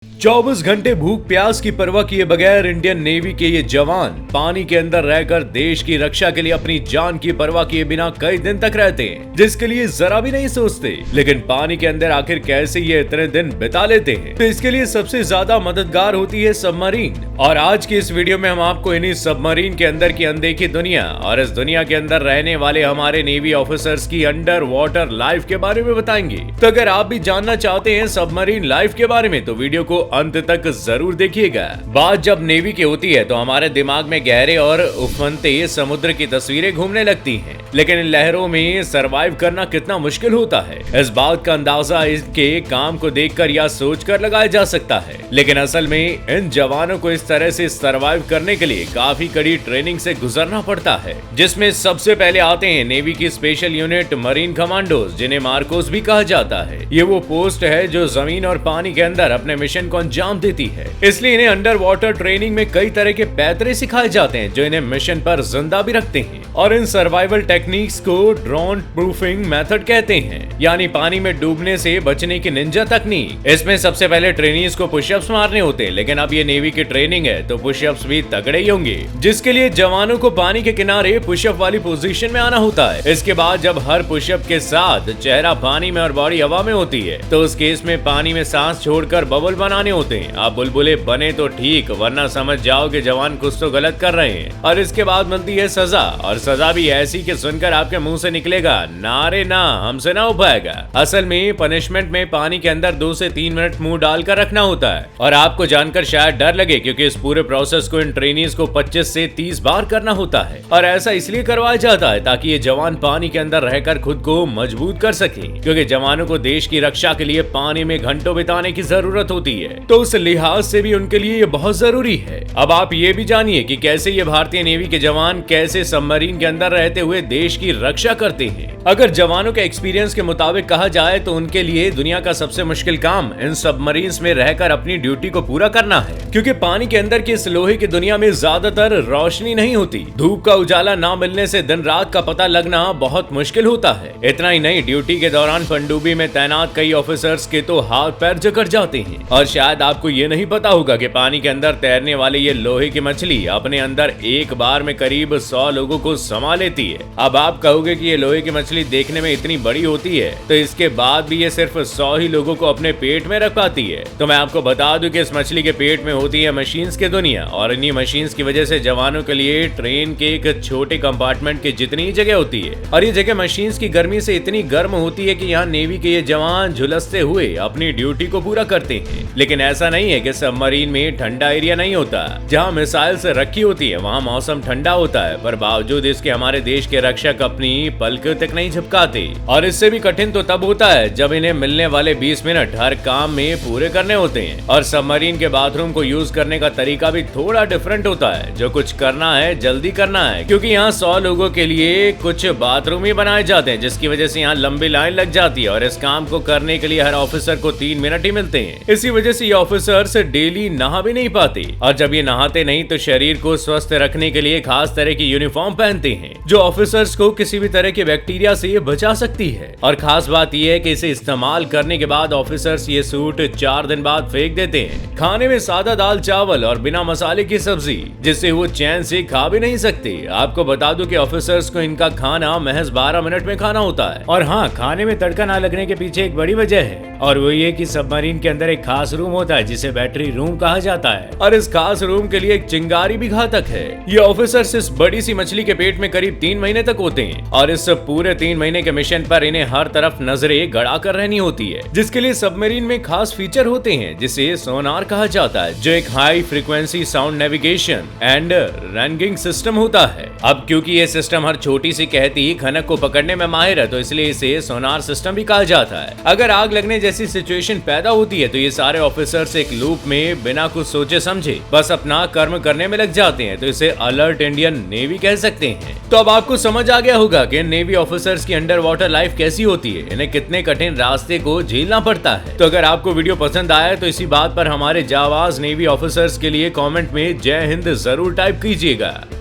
24 घंटे भूख प्यास की परवाह किए बगैर इंडियन नेवी के ये जवान पानी के अंदर रहकर देश की रक्षा के लिए अपनी जान की परवाह किए बिना कई दिन तक रहते हैं, जिसके लिए जरा भी नहीं सोचते। लेकिन पानी के अंदर आखिर कैसे ये इतने दिन बिता लेते हैं, तो इसके लिए सबसे ज्यादा मददगार होती है सबमरीन। और आज की इस वीडियो में हम आपको इन्हीं सबमरीन के अंदर की अनदेखी दुनिया और इस दुनिया के अंदर रहने वाले हमारे नेवी ऑफिसर्स की अंडर वाटर लाइफ के बारे में बताएंगे। तो अगर आप भी जानना चाहते हैं सबमरीन लाइफ के बारे में तो वीडियो को अंत तक जरूर देखिएगा। बात जब नेवी की होती है तो हमारे दिमाग में गहरे और उफनते समुद्र की तस्वीरें घूमने लगती हैं, लेकिन इन लहरों में सरवाइव करना कितना मुश्किल होता है, इस बात का अंदाजा इनके काम को देखकर या सोचकर लगाया जा सकता है। लेकिन असल में इन जवानों को इस तरह से सरवाइव करने के लिए काफी कड़ी ट्रेनिंग से गुजरना पड़ता है, जिसमें सबसे पहले आते हैं नेवी की स्पेशल यूनिट मरीन कमांडोज, जिन्हें मार्कोस भी कहा जाता है। ये वो पोस्ट है जो जमीन और पानी के अंदर अपने मिशन को अंजाम देती है, इसलिए इन्हें अंडर वाटर ट्रेनिंग में कई तरह के पैतरे सिखाए जाते हैं जो इन्हें मिशन पर जिंदा भी रखते हैं। और इन सर्वाइवल टेक्निक्स को ड्रोन प्रूफिंग मेथड कहते हैं, यानी पानी में डूबने से बचने की निंजा तकनीक। इसमें सबसे पहले ट्रेनीज को पुशअप्स मारने होते हैं, लेकिन अब ये नेवी की ट्रेनिंग है तो पुशअप्स भी तगड़े ही होंगे, जिसके लिए जवानों को पानी के किनारे पुशअप वाली पोजीशन में आना होता है। इसके बाद जब हर पुशअप के साथ चेहरा पानी में और बॉडी हवा में होती है तो उस केस में पानी में सांस छोड़कर बबल बनाने होते हैं। आप बुलबुले बने तो ठीक, वरना समझ जाओ कि जवान कुछ तो गलत कर रहे हैं। और इसके बाद मिलती है सजा, और सजा भी ऐसी कि सुनकर आपके मुंह से निकलेगा ना रे ना, हमसे ना हो पाएगा। असल में पनिशमेंट में पानी के अंदर 2 से 3 मिनट मुंह डालकर रखना होता है। और आपको जानकर शायद डर लगे, क्योंकि इस पूरे प्रोसेस को इन ट्रेनीज को 25 से 30 बार करना होता है। और ऐसा इसलिए करवाया जाता है ताकि ये जवान पानी के अंदर रहकर खुद को मजबूत कर सके, क्योंकि जवानों को देश की रक्षा के लिए पानी में घंटों बिताने की जरूरत होती है, तो उस लिहाज से भी उनके लिए ये बहुत जरूरी है। अब आप ये भी जानिए कि कैसे ये भारतीय नेवी के जवान कैसे सबमरीन के अंदर रहते हुए देश की रक्षा करते हैं। अगर जवानों के एक्सपीरियंस के मुताबिक कहा जाए तो उनके लिए दुनिया का सबसे मुश्किल काम इन सबमरीन्स में रहकर अपनी ड्यूटी को पूरा करना है, क्योंकि पानी के अंदर की इस लोहे की दुनिया में ज्यादातर रोशनी नहीं होती। धूप का उजाला ना मिलने से दिन रात का पता लगना बहुत मुश्किल होता है। इतना ही नहीं, ड्यूटी के दौरान पनडुब्बी में तैनात कई ऑफिसर्स के तो हाथ पैर जकड़ जाते हैं। और शायद आपको ये नहीं पता होगा कि पानी के अंदर तैरने वाले ये लोहे की मछली अपने अंदर एक बार में करीब 100 लोगों को समा लेती है। अब आप कहोगे कि ये लोहे की मछली देखने में इतनी बड़ी होती है, तो इसके बाद भी ये सिर्फ 100 ही लोगों को अपने पेट में रख पाती है। तो मैं आपको बता दूं कि इस मछली के पेट में होती है मशीन्स की दुनिया, और इन्हीं मशीन्स की वजह से जवानों के लिए ट्रेन के एक छोटे कंपार्टमेंट की जितनी ही जगह होती है, और ये जगह मशीन्स की गर्मी से इतनी गर्म होती है कि यहाँ नेवी के ये जवान झुलसते हुए अपनी ड्यूटी को पूरा करते हैं। लेकिन ऐसा नहीं है कि सबमरीन में ठंडा एरिया नहीं होता। जहाँ मिसाइल्स रखी होती है वहाँ मौसम ठंडा होता है, पर बावजूद इसके हमारे देश के रक्षक अपनी पलकों तक नहीं झपकाते। और इससे भी कठिन तो तब होता है जब इन्हें मिलने वाले 20 मिनट हर काम में पूरे करने होते हैं। और सबमरीन के बाथरूम को यूज करने का तरीका भी थोड़ा डिफरेंट होता है। जो कुछ करना है जल्दी करना है, क्योंकि यहाँ 100 लोगों के लिए कुछ बाथरूम ही बनाए जाते हैं, जिसकी वजह से यहाँ लंबी लाइन लग जाती है। और इस काम को करने के लिए हर ऑफिसर को 3 मिनट ही मिलते हैं। इसी वजह से ये ऑफिसर्स डेली नहा भी नहीं पाते, और जब ये नहाते नहीं तो शरीर को स्वस्थ रखने के लिए खास तरह की यूनिफॉर्म पहनते हैं, जो ऑफिसर्स को किसी भी तरह के बैक्टीरिया से बचा सकती है। और खास बात यह है कि इसे इस्तेमाल करने के बाद ऑफिसर्स ये सूट 4 दिन बाद फेंक देते हैं। खाने में सादा दाल चावल और बिना मसाले की सब्जी, जिससे वो चैन से खा भी नहीं सकते। आपको बता दूं कि ऑफिसर्स को इनका खाना महज 12 मिनट में खाना होता है। और हाँ, खाने में तड़का ना लगने के पीछे एक बड़ी वजह है, और वो ये कि सबमरीन के अंदर एक खास रूम होता है जिसे बैटरी रूम कहा जाता है, और इस खास रूम के लिए एक चिंगारी भी घातक है। ये ऑफिसर्स इस बड़ी सी मछली के पेट में करीब 3 महीने तक होते हैं, और इस पूरे 3 महीने के मिशन पर इन्हें हर तरफ नजरें गड़ा कर रहनी होती है, जिसके लिए सबमरीन में खास फीचर होते हैं जिसे सोनार कहा जाता है, जो एक high frequency sound navigation and ragging system होता है। अब क्योंकि ये सिस्टम हर छोटी सी कहती खनक को पकड़ने में माहिर है, तो इसलिए इसे सोनार सिस्टम भी कहा जाता है। अगर आग लगने जैसी सिचुएशन पैदा होती है तो ये सारे ऑफिसर्स एक लूप में बिना कुछ सोचे समझे बस अपना कर्म करने में लग जाते हैं, तो इसे अलर्ट इंडियन नेवी कह सकते हैं। तो अब आपको समझ आ गया होगा कि नेवी ऑफिसर्स की अंडर वाटर लाइफ कैसी होती है, इन्हें कितने कठिन रास्ते को झेलना पड़ता है। तो अगर आपको वीडियो पसंद आया तो इसी बात पर हमारे जाबाज नेवी ऑफिसर्स के लिए कमेंट में जय हिंद जरूर टाइप कीजिएगा।